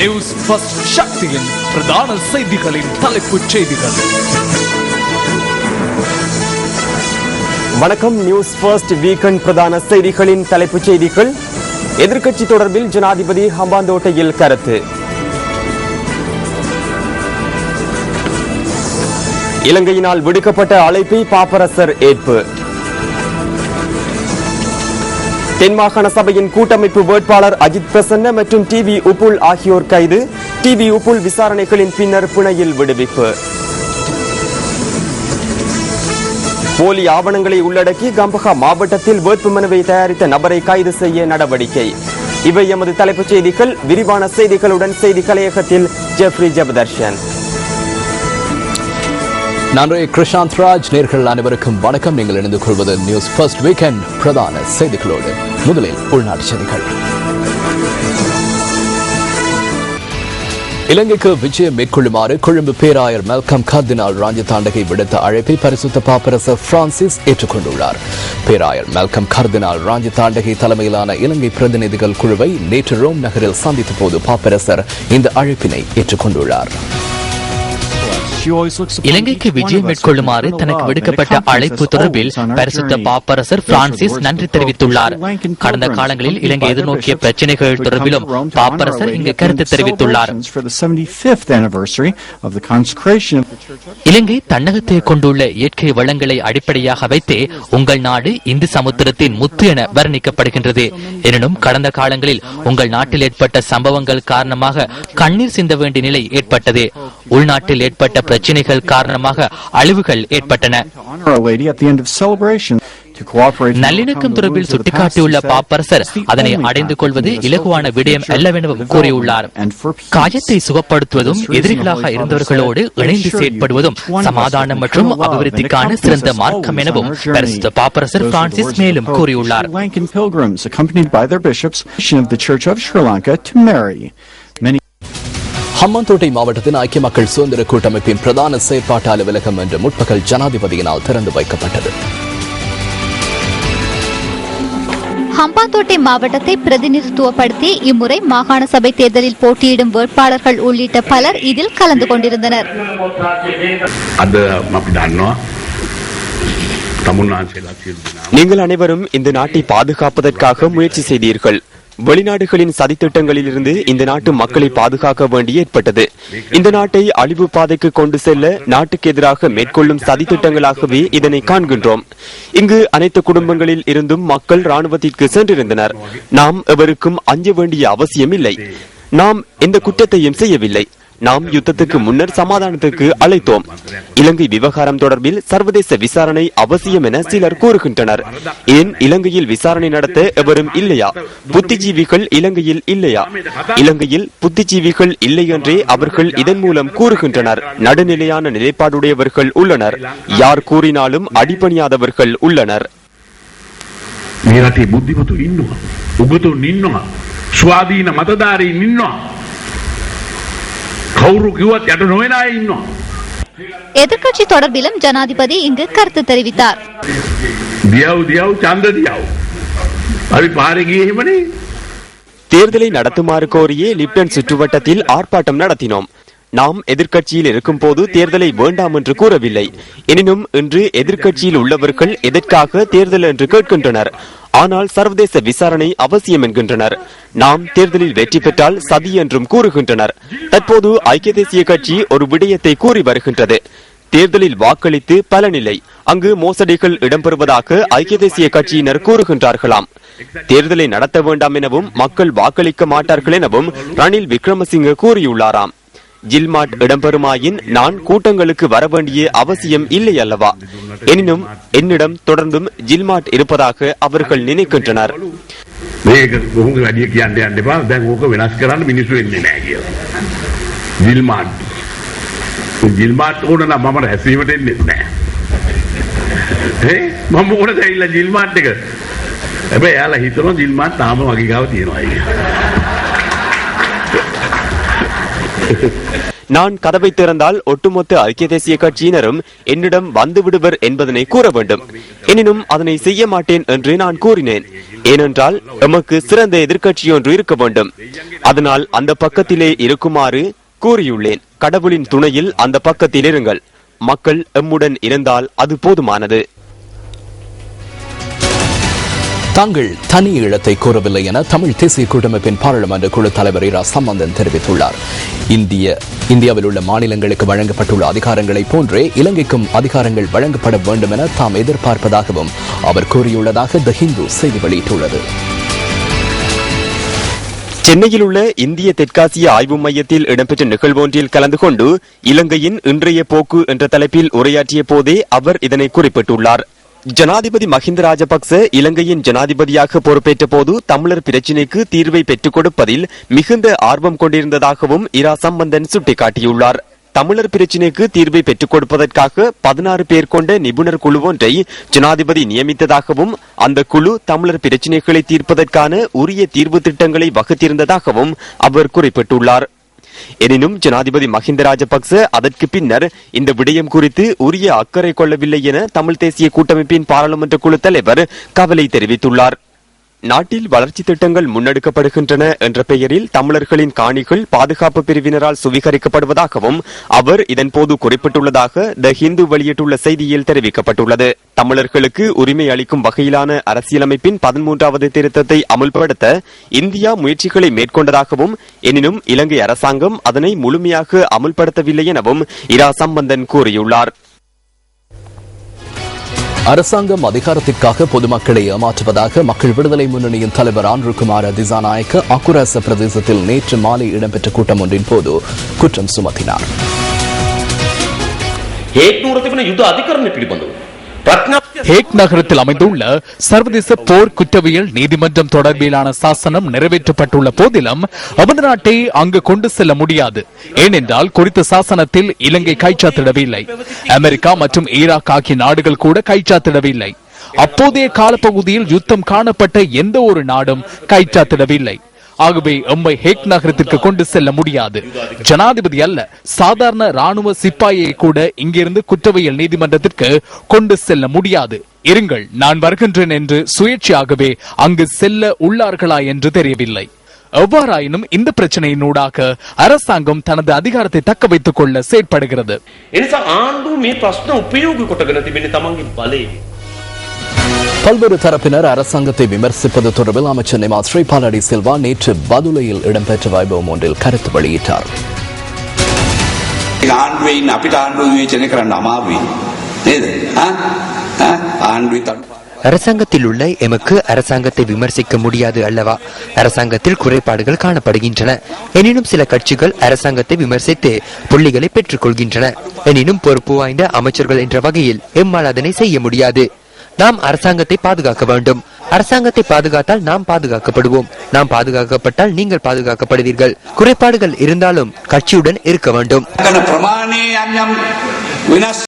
News first சக்தியின் பிரதான செய்திகளின் தலைப்புச் செய்திகள். வணக்கம். நியூஸ் ஃபர்ஸ்ட் வீக்கெண்ட் பிரதான செய்திகளின் தலைப்புச் செய்திகள். எதிர்க்கட்சி தொடர்பில் ஜனாதிபதி ஹம்பாந்தோட்டையில் கருத்து. இலங்கையினால் விடுக்கப்பட்ட அழைப்பை பாப்பரசர் ஏற்பு. தென் மாகாண சபையின் கூட்டமைப்பு வேட்பாளர் அஜித் பிரசன்ன மற்றும் டிவி உப்புல் ஆகியோர் கைது. டிவி உப்புல் விசாரணைகளின் பின்னர் பிணையில் விடுவிப்பு. போலி ஆவணங்களை உள்ளடக்கி கம்பஹா மாவட்டத்தில் வேட்புமனுவை தயாரித்த நபரை கைது செய்ய நடவடிக்கை. இவை எமது தலைப்புச் செய்திகள். விரிவான செய்திகளுடன் செய்தி கலையகத்தில் ஜெஃப்ரி ஜெபதர்ஷன். நான் கிருஷாந்த் ராஜ். நேர்கள் அனைவருக்கும் வணக்கம். நீங்கள் இணைந்து கொள்வது நியூஸ் ஃபர்ஸ்ட் வீக்கெண்ட் பிரதான செய்திகளோடு. முதலில் உள்நாட்டு செய்திகள். இலங்கைக்கு விஜயம் மேற்கொள்ளுமாறு கொழும்பு பேராயர் மெல்கம் கர்தினால் ராஞ்சதாண்டகை விடுத்த அழைப்பை பரிசுத்த பாப்பரசர் பிரான்சிஸ் ஏற்றுக்கொண்டுள்ளார். பேராயர் மெல்கம் கர்தினால் ராஞ்சதாண்டகை தலைமையிலான இலங்கை பிரதிநிதிகள் குழுவை நேற்று ரோம் நகரில் சந்தித்த போது பாப்பரசர் இந்த அழைப்பினை ஏற்றுக்கொண்டுள்ளார். இலங்கைக்கு விஜயம் மேற்கொள்ளுமாறு தனக்கு விடுக்கப்பட்ட அழைப்பு தொடர்பில் பரிசுத்த பாப்பரசர் பிரான்சிஸ் நன்றி தெரிவித்துள்ளார். கடந்த காலங்களில் இலங்கை எதிர்நோக்கிய பிரச்சினைகள் தொடர்பிலும் பாப்பரசர் இங்கு கருத்து தெரிவித்துள்ளார். இலங்கை தன்னகத்தை கொண்டுள்ள இயற்கை வளங்களை அடிப்படையாக வைத்தே உங்கள் நாடு இந்து சமுத்திரத்தின் முத்து என வர்ணிக்கப்படுகின்றது. எனினும் கடந்த காலங்களில் உங்கள் நாட்டில் ஏற்பட்ட சம்பவங்கள் காரணமாக கண்ணீர் சிந்த வேண்டிய நிலை ஏற்பட்டது. உள்நாட்டில் ஏற்பட்ட பிரச்சினைகள் காரணமாக அழிவுகள் ஏற்பட்டன. நல்லிணக்கம் தொடர்பில் சுட்டிக்காட்டியுள்ள பாப்பரசர் அதனை அடைந்து கொள்வது இலகுவான விடயம் அல்லவெனவும் கூறியுள்ளார். காயத்தை சுகப்படுத்துவதும் எதிரிகளாக இருந்தவர்களோடு இணைந்து செயற்படுவதும் சமாதானம் மற்றும் அபிவிருத்திக்கான சிறந்த மார்க்கம் எனவும் பரிசுத்த பாப்பரசர் பிரான்சிஸ் மேலும் கூறியுள்ளார். ஹம்பாந்தோட்டை மாவட்டத்தின் ஐக்கிய மக்கள் சுதந்திர கூட்டமைப்பின் பிரதான செயற்பாட்டு அலுவலகம் இன்று முற்பகல் ஜனாதிபதியினால் திறந்து வைக்கப்பட்டது. ஹம்பாந்தோட்டை மாவட்டத்தை பிரதிநிதித்துவப்படுத்தி இம்முறை மாகாண சபை தேர்தலில் போட்டியிடும் வேட்பாளர்கள் உள்ளிட்ட பலர் இதில் கலந்து கொண்டிருந்தனர். நீங்கள் அனைவரும் இந்த நாட்டை பாதுகாப்பதற்காக முயற்சி செய்தீர்கள். வெளிநாடுகளின் சதித்திட்டங்களில் இருந்து இந்த நாட்டு மக்களை பாதுகாக்க வேண்டி ஏற்பட்டது. இந்த நாட்டை அழிவு பாதைக்கு கொண்டு செல்ல நாட்டுக்கு எதிராக மேற்கொள்ளும் சதித்திட்டங்களாகவே இதனை காண்கின்றோம். இங்கு அனைத்து குடும்பங்களில் இருந்தும் மக்கள் ராணுவத்திற்கு சென்றிருந்தனர். நாம் எவருக்கும் அஞ்ச வேண்டிய அவசியம் இல்லை. நாம் எந்த குற்றத்தையும் செய்யவில்லை. நாம் யுத்தத்துக்கு முன்னர் சமாதானத்துக்கு அழைத்தோம். இலங்கை விவகாரம் தொடர்பில் சர்வதேச விசாரணை அவசியம் என சிலர் கூறுகின்றனர். ஏன் இலங்கையில் விசாரணை நடத்த எவரும் இல்லையா? புத்திஜீவிகள் இலங்கையில் இல்லையா? இலங்கையில் புத்திஜீவிகள் இல்லை என்றே அவர்கள் இதன் மூலம் கூறுகின்றனர். நடுநிலையான நிலைப்பாடுடையவர்கள் உள்ளனர். யார் கூறினாலும் அடிபணியாதவர்கள் உள்ளனர். எதிர்க்கட்சி தொடர்பிலும் ஜனாதிபதி இங்கு கருத்து தெரிவித்தார். தேர்தலை நடத்துமாறு கோரியே லிப்டன் சுற்றுவட்டத்தில் ஆர்ப்பாட்டம் நடத்தினோம். நாம் எதிர்க்கட்சியில் இருக்கும் போது தேர்தலை வேண்டாம் என்று கூறவில்லை. எனினும் இன்று எதிர்க்கட்சியில் உள்ளவர்கள் எதற்காக தேர்தல் என்று கேட்கின்றனர். ஆனால் சர்வதேச விசாரணை அவசியம் என்கின்றனர். நாம் தேர்தலில் வெற்றி பெற்றால் சதி என்றும் கூறுகின்றனர். தற்போது ஐக்கிய தேசிய கட்சி ஒரு விடயத்தை கூறி வருகின்றது. தேர்தலில் வாக்களித்து பலனில்லை, அங்கு மோசடிகள் இடம்பெறுவதாக ஐக்கிய தேசிய கட்சியினர் கூறுகின்றார்களாம். தேர்தலை நடத்த வேண்டாம் எனவும் மக்கள் வாக்களிக்க மாட்டார்கள் எனவும் ரணில் விக்ரமசிங்க கூறியுள்ளாராம். ஜில்மாட் இடம்பெறுமாயின் நான் கூட்டங்களுக்கு வர வேண்டிய அவசியம் இல்லை அல்லவா? எனினும் என்னிடம் தொடர்ந்தும் ஜில்மாட் இருப்பதாக அவர்கள் நினைக்கின்றனர். நான் கதவை திறந்தால் ஒட்டுமொத்த ஐக்கிய தேசிய கட்சியினரும் என்னிடம் வந்து விடுவர் என்பதனை கூற வேண்டும். எனினும் அதனை செய்ய மாட்டேன் என்று நான் கூறினேன். ஏனென்றால் எமக்கு சிறந்த எதிர்க்கட்சி ஒன்று இருக்க வேண்டும். அதனால் அந்த பக்கத்திலே இருக்குமாறு கூறியுள்ளேன். கடவுளின் துணையில் அந்த பக்கத்தில் இருங்கள். மக்கள் எம்முடன் இருந்தால் அது போதுமானது. தாங்கள் தனி ஈழத்தை கோரவில்லை என தமிழ் தேசிய கூட்டமைப்பின் பாராளுமன்ற குழு தலைவர் இரா சம்பந்தன் தெரிவித்துள்ளார். இந்தியாவில் உள்ள மாநிலங்களுக்கு வழங்கப்பட்டுள்ள அதிகாரங்களை போன்றே இலங்கைக்கும் அதிகாரங்கள் வழங்கப்பட வேண்டும் என தாம் எதிர்பார்ப்பதாகவும் அவர் கூறியுள்ளதாக தி ஹிந்து செய்தி வெளியிட்டுள்ளது. சென்னையில் உள்ள இந்திய தெற்காசிய ஆய்வு மையத்தில் இடம்பெற்ற நிகழ்வொன்றில் கலந்து கொண்டு இலங்கையின் இன்றைய போக்கு என்ற தலைப்பில் உரையாற்றிய போதே அவர் இதனை குறிப்பிட்டுள்ளார். ஜனாதிபதி மஹிந்த ராஜபக்ச இலங்கையின் ஜனாதிபதியாக பொறுப்பேற்ற போது தமிழர் பிரச்சினைக்கு தீர்வை பெற்றுக் கொடுப்பதில் மிகுந்த ஆர்வம் கொண்டிருந்ததாகவும் இரா சம்பந்தன் சுட்டிக்காட்டியுள்ளார். தமிழர் பிரச்சினைக்கு தீர்வை பெற்றுக் கொடுப்பதற்காக 16 பேர் கொண்ட நிபுணர் குழு ஒன்றை ஜனாதிபதி நியமித்ததாகவும் அந்த குழு தமிழர் பிரச்சினைகளை தீர்ப்பதற்கான உரிய தீர்வு திட்டங்களை வகுத்திருந்ததாகவும் அவர் குறிப்பிட்டுள்ளார். எனினும் ஜனாதிபதி மஹிந்த ராஜபக்ச அதற்கு பின்னர் இந்த விடயம் குறித்து உரிய அக்கறை கொள்ளவில்லை என தமிழ் தேசிய கூட்டமைப்பின் பாராளுமன்ற குழு தலைவர் கவலை தெரிவித்துள்ளார். நாட்டில் வளர்ச்சி திட்டங்கள் முன்னெடுக்கப்படுகின்றன என்ற பெயரில் தமிழர்களின் காணிகள் பாதுகாப்பு பிரிவினரால் சுவீகரிக்கப்படுவதாகவும் அவர் இதன்போது குறிப்பிட்டுள்ளதாக தி ஹிந்து வெளியிட்டுள்ள செய்தியில் தெரிவிக்கப்பட்டுள்ளது. தமிழர்களுக்கு உரிமை அளிக்கும் வகையிலான அரசியலமைப்பின் 13வது திருத்தத்தை அமுல்படுத்த இந்தியா முயற்சிகளை மேற்கொண்டதாகவும் எனினும் இலங்கை அரசாங்கம் அதனை முழுமையாக அமுல்படுத்தவில்லை எனவும் இரா சம்பந்தன் கூறியுள்ளார். அரசாங்கம் அதிகாரத்திற்காக பொதுமக்களை ஏமாற்றுவதாக மக்கள் விடுதலை முன்னணியின் தலைவர் ஆண்ட்ருகுமார திசாநாயக்க அக்குராச பிரதேசத்தில் நேற்று மாலை இடம்பெற்ற கூட்டம் ஒன்றின் போது குற்றம் சுமத்தினார். ஹேக் நகரத்தில் அமைந்துள்ள சர்வதேச போர் குற்றவியல் நீதிமன்றம் தொடர்பிலான சாசனம் நிறைவேற்றப்பட்டுள்ள போதிலும் நமது நாட்டை அங்கு கொண்டு செல்ல முடியாது. ஏனென்றால் குறித்த சாசனத்தில் இலங்கை கைச்சாத்திடவில்லை. அமெரிக்கா மற்றும் ஈராக் ஆகிய நாடுகள் கூட கைச்சாத்திடவில்லை. அப்போதைய காலப்பகுதியில் யுத்தம் காணப்பட்ட எந்த ஒரு நாடும் கைச்சாத்திடவில்லை. ஆகவே எம்மை ஹேக் நகரத்திற்கு கொண்டு செல்ல முடியாது. ஜனாதிபதி அல்ல, சாதாரண ராணுவ சிப்பாயை கூட இங்கிருந்து குற்றவியல் நீதிமன்றத்திற்கு கொண்டு செல்ல முடியாது. இருங்கள், நான் வருகின்றேன் என்று சுயேட்சையாகவே அங்கு செல்ல உள்ளார்களா என்று தெரியவில்லை. எவ்வாறாயினும் இந்த பிரச்சனையினூடாக அரசாங்கம் தனது அதிகாரத்தை தக்க வைத்துக் கொள்ள செயற்படுகிறது. பல்வேறு தரப்பினர் அரசாங்கத்தை விமர்சிப்பது தொடர்பில் அமைச்சர் நிமா ஸ்ரீபாலடி சில்வா நேற்று பதுளையில் இடம்பெற்ற வைபவம் ஒன்றில் கருத்து வெளியிட்டார். அரசாங்கத்தில் உள்ள எமக்கு அரசாங்கத்தை விமர்சிக்க முடியாது அல்லவா? அரசாங்கத்தில் குறைபாடுகள் காணப்படுகின்றன. எனினும் சில கட்சிகள் அரசாங்கத்தை விமர்சித்து புள்ளிகளை பெற்றுக் கொள்கின்றன. எனினும் பொறுப்பு வாய்ந்த அமைச்சர்கள் என்ற வகையில் எம்மால் அதனை செய்ய முடியாது. நாம் அரசாங்கத்தை பாதுகாக்க வேண்டும். அரசாங்கத்தை பாதுகாத்தால் நாம் பாதுகாக்கப்படுவோம். நாம் பாதுகாக்கப்பட்டால் நீங்கள் பாதுகாக்கப்படுவீர்கள். குறைபாடுகள் இருந்தாலும் கட்சியுடன் இருக்க வேண்டும்.